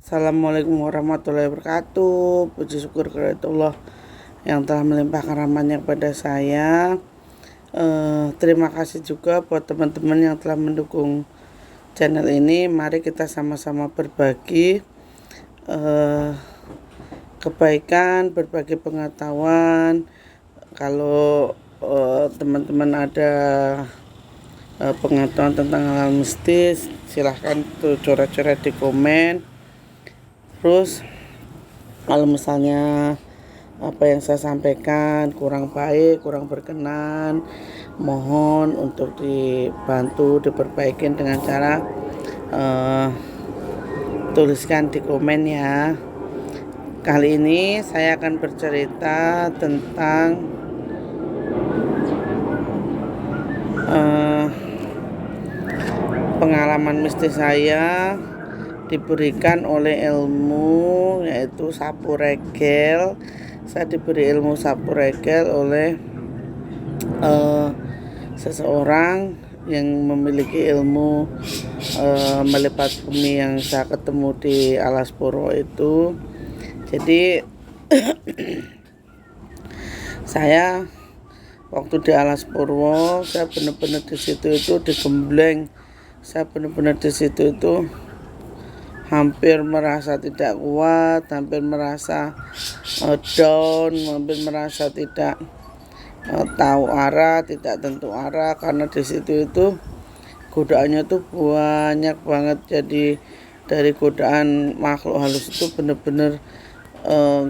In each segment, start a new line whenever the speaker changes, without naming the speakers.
Assalamualaikum warahmatullahi wabarakatuh. Puji syukur kepada Allah yang telah melimpahkan rahmatnya kepada saya. Terima kasih juga buat teman-teman yang telah mendukung channel ini. Mari kita sama-sama berbagi kebaikan, berbagi pengetahuan. Kalau teman-teman ada pengetahuan tentang hal mistis, silahkan tuh coret-coret di komen. Terus kalau misalnya apa yang saya sampaikan kurang baik, kurang berkenan, mohon untuk dibantu diperbaiki dengan cara tuliskan di komen ya. Kali ini saya akan bercerita tentang pengalaman mistis saya diberikan oleh ilmu, yaitu sapu regel. Saya diberi ilmu sapu regel oleh seseorang yang memiliki ilmu melipat bumi yang saya ketemu di Alas Purwo itu. Jadi saya waktu di Alas Purwo, saya benar-benar di situ itu digembleng. Saya benar-benar di situ itu hampir merasa tidak kuat, hampir merasa down, hampir merasa tidak tahu arah, tidak tentu arah, karena di situ itu godaannya tuh banyak banget. Jadi dari godaan makhluk halus itu benar-benar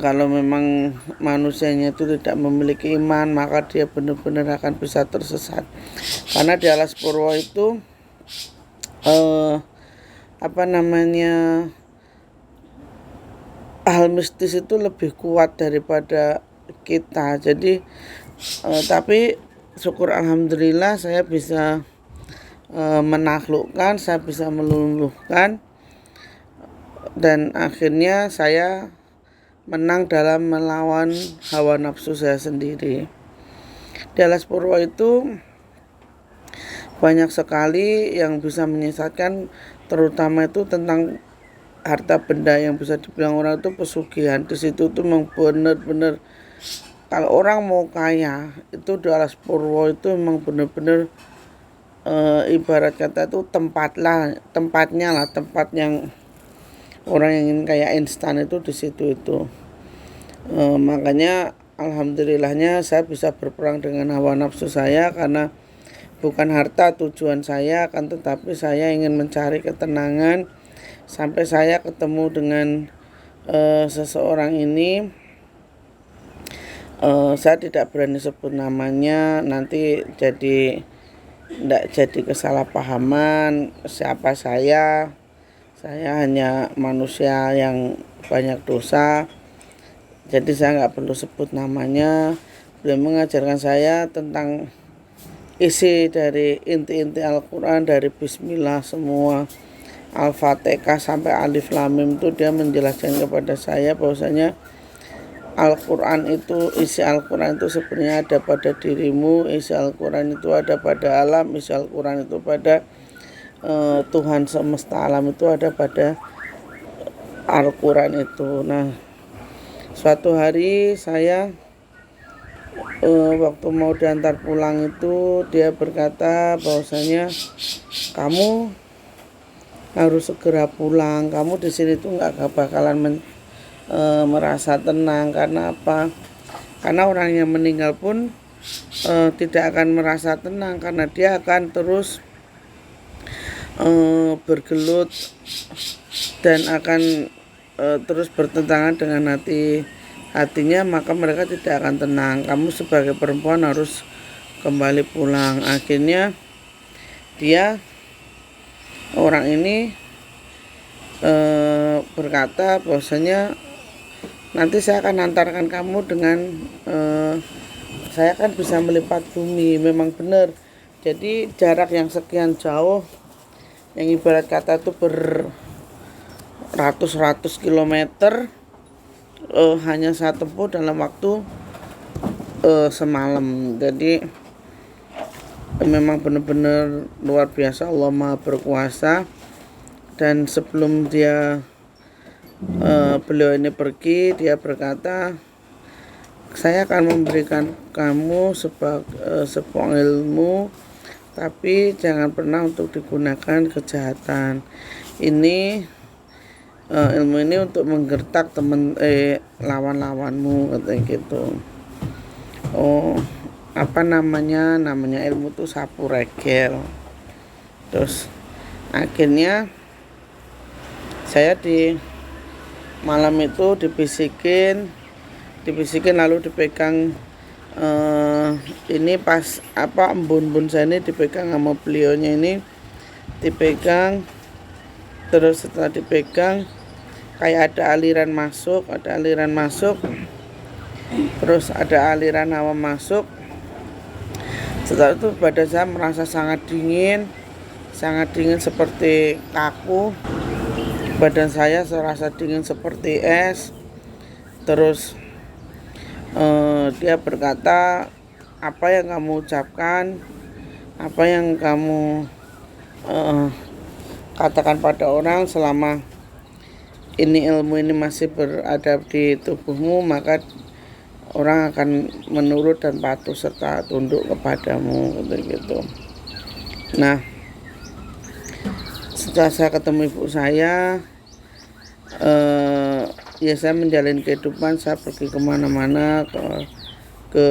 kalau memang manusianya itu tidak memiliki iman, maka dia benar-benar akan bisa tersesat. Karena di Alas Purwo itu hal mistis itu lebih kuat daripada kita. Jadi tapi syukur alhamdulillah saya bisa menaklukkan, saya bisa meluluhkan, dan akhirnya saya menang dalam melawan hawa nafsu saya sendiri. Di Alas Purwo itu banyak sekali yang bisa menyesatkan, terutama itu tentang harta benda yang bisa dibilang orang itu pesugihan. Di situ tuh memang benar-benar kalau orang mau kaya itu di Alas Purwo itu memang benar-benar ibarat kata itu tempat yang orang yang ingin kaya instan itu di situ itu. Makanya alhamdulillahnya saya bisa berperang dengan hawa nafsu saya, karena bukan harta tujuan saya, akan tetapi saya ingin mencari ketenangan. Sampai saya ketemu dengan seseorang ini. Saya tidak berani sebut namanya, nanti tidak jadi kesalahpahaman siapa saya. Saya hanya manusia yang banyak dosa, jadi saya nggak perlu sebut namanya. Beliau mengajarkan saya tentang isi dari inti-inti Al-Quran, dari Bismillah semua, Al-Fatihah sampai Alif Lam Mim itu dia menjelaskan kepada saya bahwasanya Al-Quran itu, isi Al-Quran itu sebenarnya ada pada dirimu, isi Al-Quran itu ada pada alam, isi Al-Quran itu pada Tuhan semesta alam itu ada pada Al-Quran itu. Nah, suatu hari saya waktu mau diantar pulang itu dia berkata bahwasanya kamu harus segera pulang, kamu di sini tuh nggak bakalan merasa tenang. Karena apa? Karena orang yang meninggal pun tidak akan merasa tenang, karena dia akan terus bergelut dan akan terus bertentangan dengan hatinya, maka mereka tidak akan tenang. Kamu sebagai perempuan harus kembali pulang. Akhirnya orang ini berkata bahwasanya nanti saya akan antarkan kamu dengan saya kan bisa melipat bumi. Memang benar. Jadi jarak yang sekian jauh, yang ibarat kata itu beratus-ratus kilometer, hanya saya tempuh dalam waktu semalam. Jadi memang benar-benar luar biasa, Allah Maha berkuasa. Dan sebelum dia beliau ini pergi, dia berkata, saya akan memberikan kamu sebuah ilmu, tapi jangan pernah untuk digunakan kejahatan. Ini ilmu ini untuk menggertak lawan-lawanmu, katanya gitu. Oh, apa namanya ilmu itu sapu regel. Terus akhirnya saya di malam itu dibisikin lalu dipegang, ini pas embun-embun saya ini dipegang sama beliaunya ini, dipegang. Terus setelah dipegang kayak ada aliran masuk, terus ada aliran hawa masuk. Setelah itu badan saya merasa sangat dingin seperti kaku. Badan saya serasa dingin seperti es. Terus dia berkata, apa yang kamu ucapkan, apa yang kamu katakan pada orang selama ini ilmu ini masih berada di tubuhmu, maka orang akan menurut dan patuh serta tunduk kepadamu, gitu. Nah, setelah saya ketemu ibu saya, ya saya menjalin kehidupan. Saya pergi kemana-mana, ke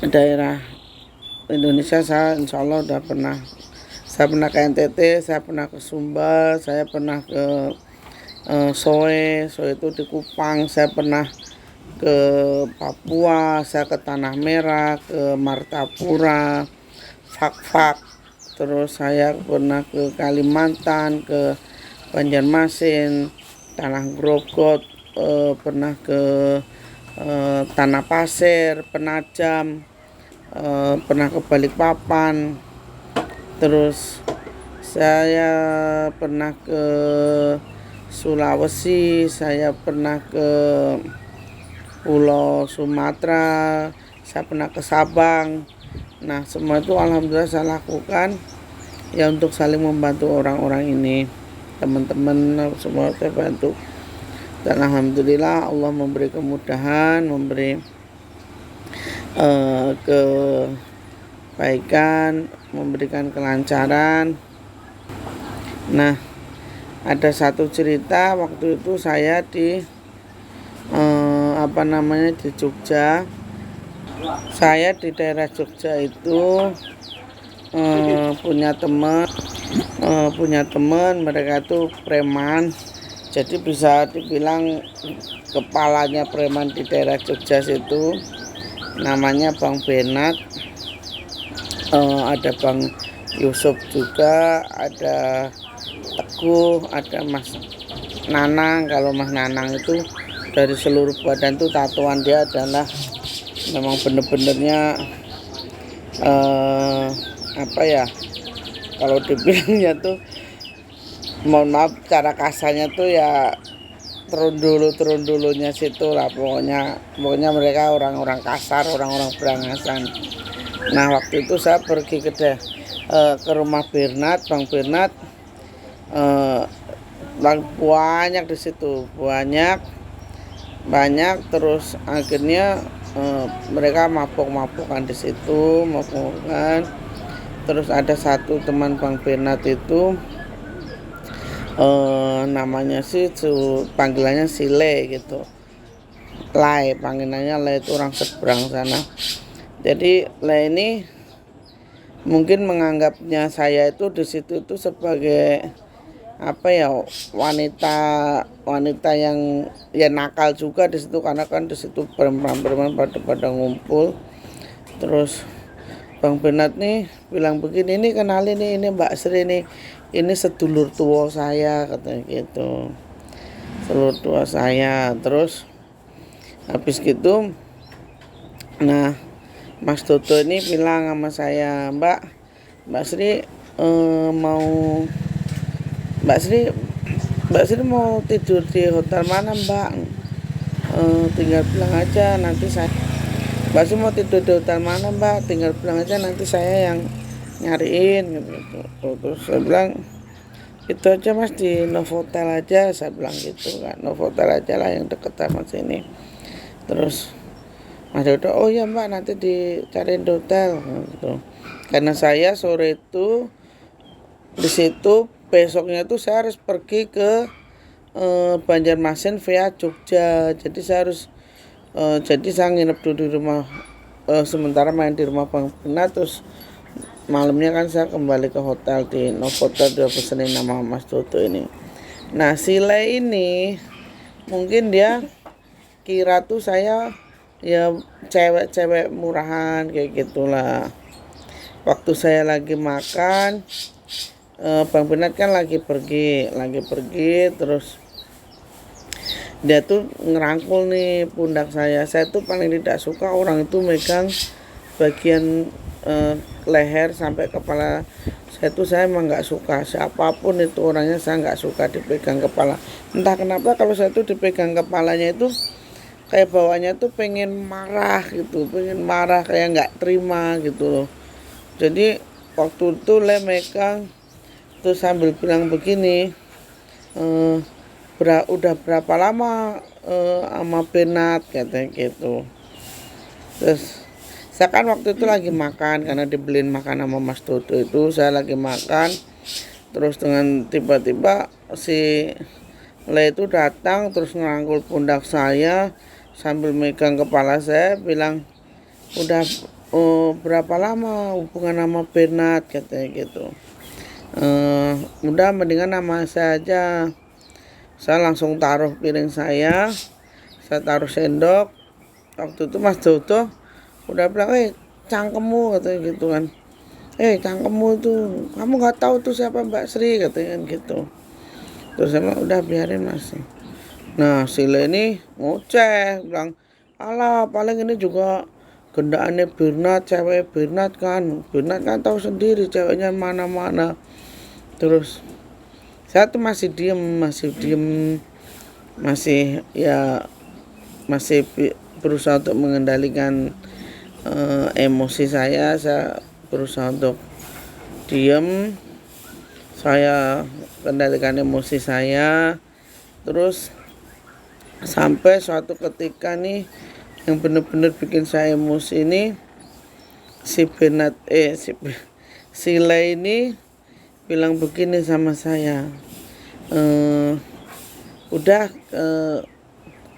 daerah Indonesia. Saya insya Allah udah pernah. Saya pernah ke NTT, saya pernah ke Sumbar, saya pernah ke Soe itu di Kupang, saya pernah ke Papua, saya ke Tanah Merah, ke Martapura, Fak-Fak. Terus saya pernah ke Kalimantan, ke Banjarmasin, Tanah Grogot, pernah ke Tanah Pasir, Penajam, pernah ke Balikpapan. Terus saya pernah ke Sulawesi, saya pernah ke Pulau Sumatera, saya pernah ke Sabang. Nah, semua itu alhamdulillah saya lakukan ya untuk saling membantu orang-orang ini, teman-teman semua saya bantu. Dan alhamdulillah Allah memberi kemudahan, memberi kebaikan, memberikan kelancaran. Nah, ada satu cerita waktu itu saya di di Jogja. Saya di daerah Jogja itu punya teman, mereka itu preman. Jadi bisa dibilang kepalanya preman di daerah Jogja situ. Namanya Bang Benat. Ada Bang Yusuf juga, ada Teguh, ada Mas Nanang. Kalau Mas Nanang itu dari seluruh badan tuh tatoan dia adalah memang bener-benernya kalau dibilangnya tuh, mohon maaf cara kasarnya tuh ya terundulunya situ lah, pokoknya mereka orang-orang kasar, orang-orang berangasan. Nah, waktu itu saya pergi ke rumah Bernat, Bang Bernat, banyak di situ, banyak. Terus akhirnya mereka mabuk-mabukan di situ, mabukan. Terus ada satu teman Bang Bernat itu namanya panggilannya Sile gitu, Lai, panggilannya Lai, itu orang seberang sana. Jadi Lai ini mungkin menganggapnya saya itu di situ itu sebagai wanita yang ya nakal juga di situ, karena kan di situ perempuan pada ngumpul. Terus Bang Bernat nih bilang begini, ini kenalin ini Mbak Sri ini sedulur tua saya, katanya gitu, sedulur tua saya. Terus habis gitu, nah Mas Toto ini bilang sama saya, Mbak Sri mau tidur di hotel mana Mbak? Tinggal bilang aja nanti saya. Mbak Sri mau tidur di hotel mana Mbak? Tinggal bilang aja nanti saya yang nyariin gitu. Terus saya bilang, Itu aja mas, di Novotel aja, saya bilang gitu kan. Novotel aja lah yang deket sama sini. Terus Mas Dodo, oh ya mbak, nanti dicariin hotel gitu. Karena saya sore itu di situ, besoknya itu saya harus pergi ke Banjarmasin via Jogja. Jadi saya harus jadi saya nginep dulu di rumah, sementara main di rumah Bang Bina, terus malamnya kan saya kembali ke hotel di Novotel, dia pesenin nama Mas Dodo ini. Nah si Le ini mungkin dia kira tuh saya ya cewek-cewek murahan kayak gitulah. Waktu saya lagi makan, Bang Binat kan lagi pergi terus dia tuh ngerangkul nih pundak saya. Saya tuh paling tidak suka orang itu megang bagian leher sampai kepala. Saya emang nggak suka, siapapun itu orangnya saya nggak suka dipegang kepala. Entah kenapa kalau saya tuh dipegang kepalanya itu kayak bawahnya tuh pengen marah gitu, kayak nggak terima gitu loh. Jadi waktu itu Le megang tuh sambil bilang begini, udah berapa lama sama Benat katanya gitu. Terus saya kan waktu itu lagi makan, karena dibeliin makan sama Mas Dodo itu, saya lagi makan. Terus dengan tiba-tiba si Le itu datang terus ngerangkul pundak saya sambil megang kepala saya, bilang udah berapa lama hubungan sama Bernard katanya gitu. Udah mendingan nama saya aja. Saya langsung taruh piring saya taruh sendok. Waktu itu Mas Dodo udah bilang, cangkemmu katanya gitu kan, cangkemmu tuh, kamu nggak tahu tuh siapa Mbak Sri katanya gitu. Terus saya bilang udah biarin Mas. Nah si Le ini ngoceh bilang, alah paling ini juga gendaannya Bernard, cewek Bernard kan tahu sendiri ceweknya mana-mana. Terus saya tuh masih diem, masih berusaha untuk mengendalikan emosi saya berusaha untuk diem, saya kendalikan emosi saya. Terus sampai suatu ketika nih yang benar-benar bikin saya emosi ini, si Benat si Le ini bilang begini sama saya, udah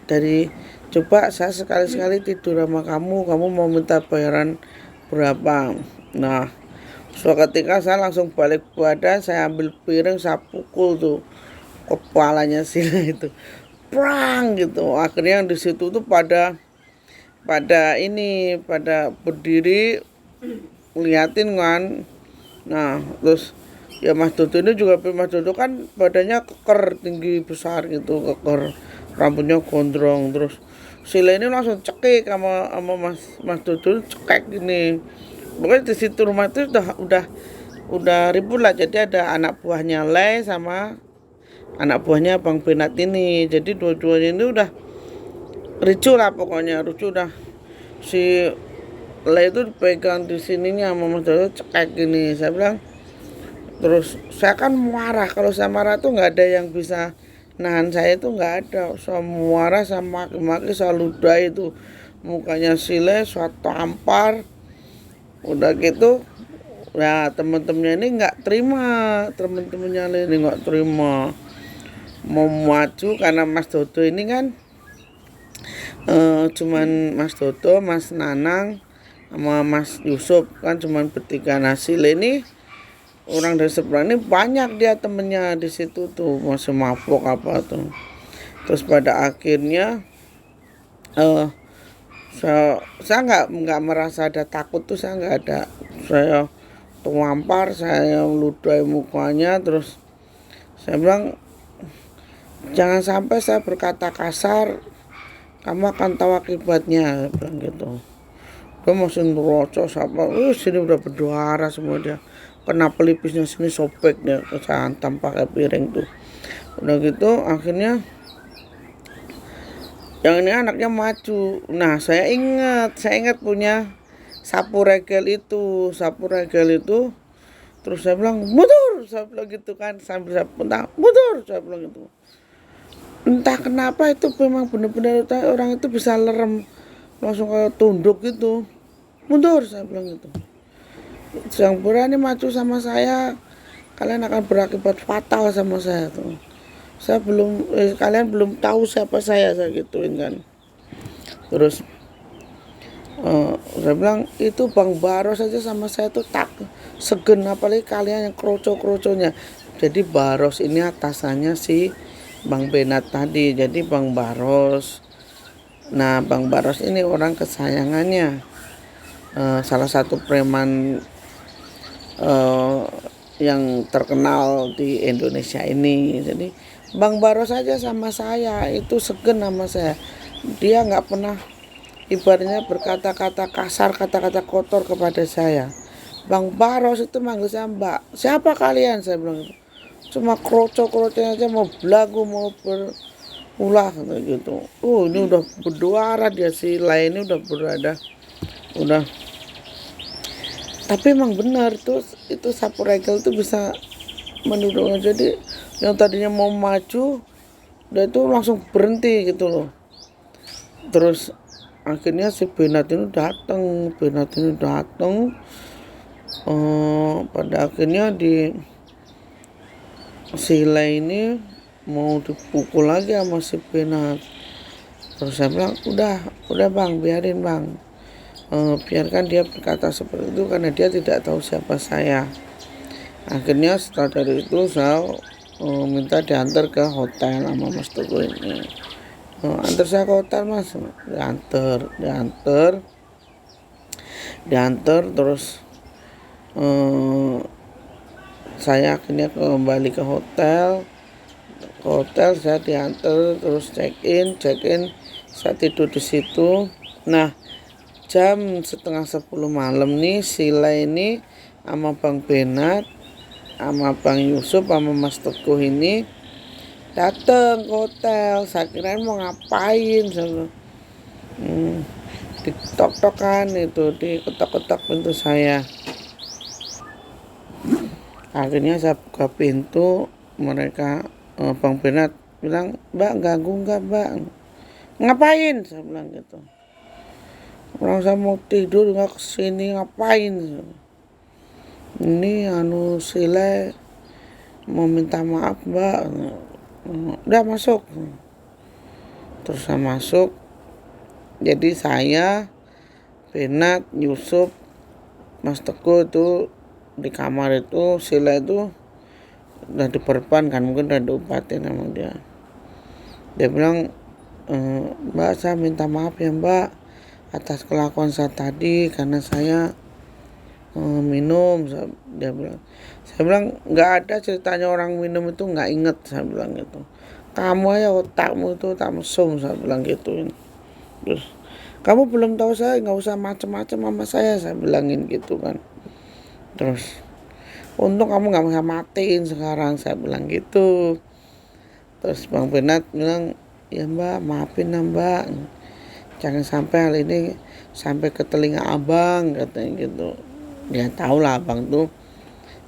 dari coba saya sekali-sekali tidur sama kamu mau minta bayaran berapa. Nah suatu ketika saya langsung balik badan, saya ambil piring, saya pukul tuh kepalanya sini itu, prang gitu. Akhirnya yang di situ tuh pada berdiri ngeliatin kan. Nah terus ya Mas Dodo ini juga, Mas Dodo kan badannya keker, tinggi besar gitu, keker, rambutnya gondrong. Terus si Le ini langsung cekik sama Mas Dodo, cekek gini. Pokoknya di situ rumah itu udah ribut lah. Jadi ada anak buahnya Le sama anak buahnya Bang Benat ini. Jadi dua-duanya ini udah ricu lah pokoknya, udah si Le itu pegang di sininya sama Mas Dodo, cekek gini. Saya bilang, terus saya kan marah. Kalau saya marah tuh nggak ada yang bisa nahan saya, itu nggak ada. Saya marah, saya maki-maki, saya ludah itu mukanya si Le, saya tampar. Udah gitu ya temen-temennya ini nggak terima, temen-temennya Le ini nggak terima, mau maju. Karena Mas Dodo ini kan cuman Mas Dodo, Mas Nanang sama Mas Yusuf kan cuman bertiga. Nasi Le ini orang dari seberang ini banyak dia temennya di situ tuh, masih mabok apa tuh. Terus pada akhirnya saya nggak merasa ada takut tuh, saya nggak ada. Saya terwampar, saya ludahi mukanya. Terus saya bilang, jangan sampai saya berkata kasar, kamu akan tahu akibatnya, saya bilang gitu. Gue masih ngerocos apa, sini udah berdarah semua dia, kena pelipisnya sini sobek dia, saya hantam pakai piring tuh. Udah gitu akhirnya yang ini anaknya maju. Nah saya ingat punya sapu regel itu. Terus saya bilang mundur, saya bilang gitu kan, sambil saya puntang, mundur, saya bilang gitu. Entah kenapa itu memang benar-benar orang itu bisa lerem, langsung kayak tunduk gitu. Mundur, saya bilang gitu. Yang berani maju sama saya, kalian akan berakibat fatal sama saya tuh. Kalian belum tahu siapa saya gituin kan. Terus saya bilang itu Bang Baros aja sama saya tuh tak segen, apalagi kalian yang kroco-kroconya. Jadi Baros ini atasannya si Bang Benat tadi, jadi Bang Baros. Nah, Bang Baros ini orang kesayangannya, salah satu preman yang terkenal di Indonesia ini. Jadi Bang Baros aja sama saya itu segen sama saya. Dia nggak pernah ibaratnya berkata-kata kasar, kata-kata kotor kepada saya. Bang Baros itu manggil saya Mbak. Siapa kalian? Saya bilang gitu. Cuma kroco-kroconya aja mau belagu, mau berulah gitu. Ini udah berduara dia, si lainnya udah berada. Udah. Tapi emang benar tuh, itu sapu regel tuh bisa mendorong. Jadi yang tadinya mau maju, dia itu langsung berhenti gitu loh. Terus akhirnya si Benat ini datang. Pada akhirnya di Sila ini mau dipukul lagi sama si Benat. Terus saya bilang udah bang, biarin bang, biarkan dia berkata seperti itu karena dia tidak tahu siapa saya. Akhirnya setelah dari itu saya minta diantar ke hotel sama Mas Teguh ini. Antar saya ke hotel Mas, diantar terus saya akhirnya kembali ke hotel. Saya diantar terus check in, saya tidur di situ. Nah, jam 9:30 malam nih Sila ini sama Bang Benat, sama Bang Yusuf, sama Mas Teguh ini datang ke hotel. Saya kira mau ngapain, ditok-tokan itu, diketok-ketok pintu saya. Akhirnya saya buka pintu, mereka Bang Benat bilang, Mbak ganggu nggak Mbak? Ngapain? Saya bilang gitu. Orang saya mau tidur nggak kesini, ngapain? Ini Sila mau minta maaf Mbak. Udah masuk. Terus saya masuk. Jadi saya, Benat, Yusuf, Mas Teguh itu di kamar itu. Sila itu udah diperban kan, mungkin udah diobatin sama dia. Dia bilang, Mbak saya minta maaf ya Mbak atas kelakuan saya tadi karena saya minum. Dia bilang, saya bilang nggak ada ceritanya orang minum itu nggak inget. Saya bilang gitu, kamu ya otakmu itu tak mesum. Saya bilang gitu. Terus kamu belum tahu saya, nggak usah macem-macem sama saya bilangin gitu kan. Terus untung kamu nggak bisa matiin sekarang, saya bilang gitu. Terus Bang Benat bilang, ya Mbak maafin ya Mbak, jangan sampai hal ini sampai ke telinga abang, katanya gitu. Dia tahu lah abang tuh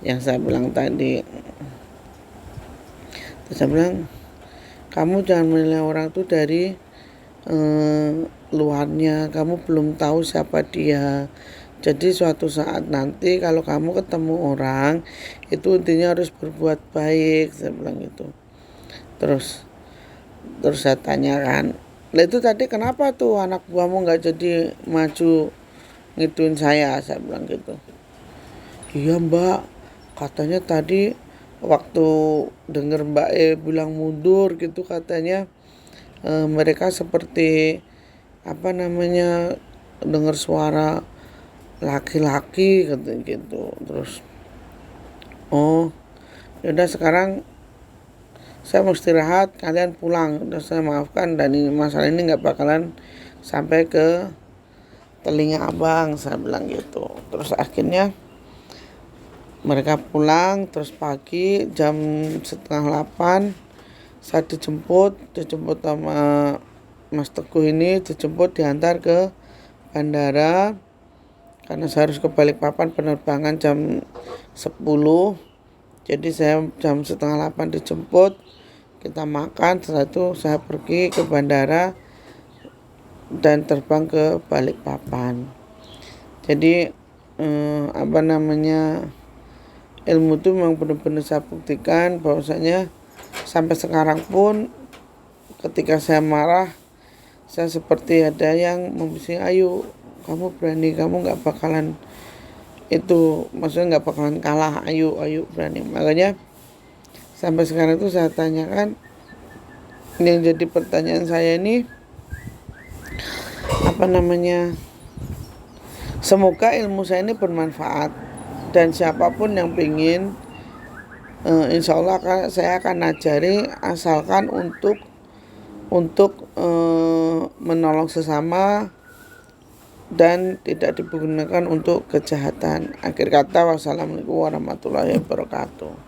yang saya bilang tadi. Terus saya bilang, kamu jangan menilai orang tuh dari luarnya, kamu belum tahu siapa dia. Jadi suatu saat nanti kalau kamu ketemu orang itu intinya harus berbuat baik, saya bilang gitu. Terus saya tanyakan, lah itu tadi kenapa tuh anak buahmu nggak jadi maju ngituin saya bilang gitu. Iya Mbak, katanya tadi waktu denger Mbak bilang mundur gitu, katanya mereka seperti dengar suara laki-laki katanya gitu. Terus yaudah sekarang saya mau istirahat, kalian pulang. Udah saya maafkan dan ini masalah ini nggak bakalan sampai ke telinga abang, saya bilang gitu. Terus akhirnya mereka pulang. Terus pagi jam 7:30 saya dijemput sama Mas Teguh ini, diantar ke bandara karena saya harus ke Balikpapan penerbangan jam 10. Jadi saya jam setengah 8 dijemput, kita makan, setelah itu saya pergi ke bandara dan terbang ke Balikpapan. Jadi ilmu itu memang benar-benar saya buktikan bahwasanya sampai sekarang pun ketika saya marah, saya seperti ada yang membisik, ayo kamu berani, kamu nggak bakalan itu, maksudnya nggak bakalan kalah, ayo berani. Makanya sampai sekarang itu saya tanyakan, yang jadi pertanyaan saya ini semoga ilmu saya ini bermanfaat, dan siapapun yang ingin, insya Allah saya akan ajari, asalkan untuk menolong sesama dan tidak digunakan untuk kejahatan. Akhir kata, wassalamualaikum warahmatullahi wabarakatuh.